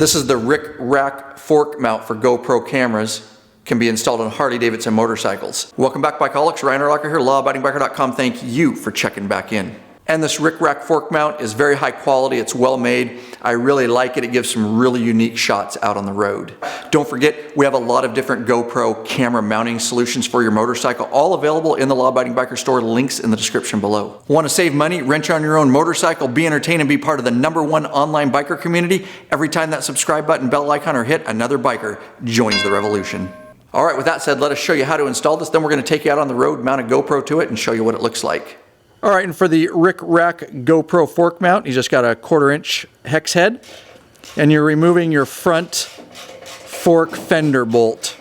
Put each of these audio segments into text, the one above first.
This is the Rickrak fork mount for GoPro cameras. Can be installed on Harley Davidson motorcycles. Welcome back, Bikeaholics. Ryan Urlacher here, lawabidingbiker.com. Thank you for checking back in. And this Rickrak fork mount is very high quality. It's well made. I really like it. It gives some really unique shots out on the road. Don't forget, we have a lot of different GoPro camera mounting solutions for your motorcycle, all available in the Law Abiding Biker store. Links in the description below. Want to save money, wrench on your own motorcycle, be entertained, and be part of the #1 online biker community? Every time that subscribe button, bell icon are hit, another biker joins the revolution. All right, with that said, let us show you how to install this. Then we're going to take you out on the road, mount a GoPro to it, and show you what it looks like. All right, and for the Rickrak GoPro fork mount, you just got a 1/4 inch hex head, and you're removing your front fork fender bolt,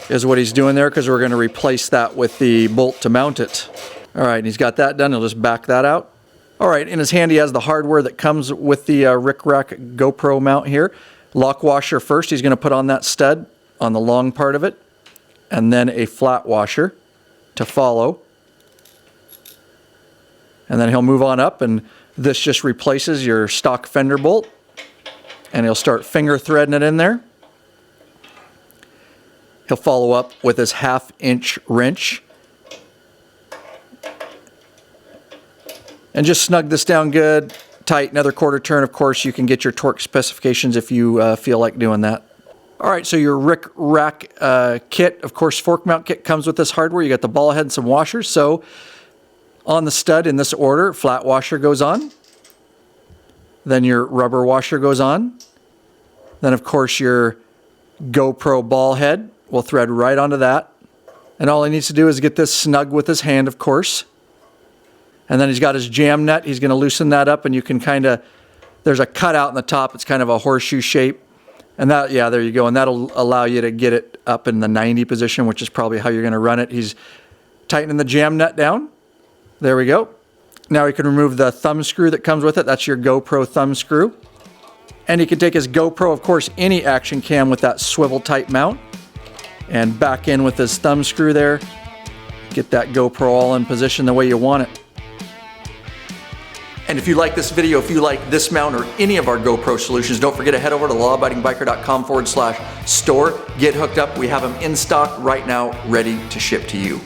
is what he's doing there, because we're going to replace that with the bolt to mount it. All right, and he's got that done. He'll just back that out. All right, in his hand, he has the hardware that comes with the Rickrak GoPro mount here. Lock washer first. He's going to put on that stud on the long part of it, and then a flat washer to follow. And then he'll move on up, and this just replaces your stock fender bolt, and he'll start finger threading it in there. He'll follow up with his 1/2 inch wrench and just snug this down good, tight, another 1/4 turn. Of course, you can get your torque specifications if you feel like doing that. All right, so your Rickrak kit, of course, fork mount kit comes with this hardware. You got the ball head and some washers. So on the stud in this order, flat washer goes on. Then your rubber washer goes on. Then, of course, your GoPro ball head will thread right onto that. And all he needs to do is get this snug with his hand, of course. And then he's got his jam nut. He's going to loosen that up, and you can kind of, there's a cutout in the top. It's kind of a horseshoe shape. And that, yeah, there you go. And that'll allow you to get it up in the 90 position, which is probably how you're going to run it. He's tightening the jam nut down. There we go. Now we can remove the thumb screw that comes with it. That's your GoPro thumb screw. And he can take his GoPro, of course, any action cam with that swivel type mount, and back in with his thumb screw there. Get that GoPro all in position the way you want it. And if you like this video, if you like this mount or any of our GoPro solutions, don't forget to head over to lawabidingbiker.com/store. Get hooked up. We have them in stock right now, ready to ship to you.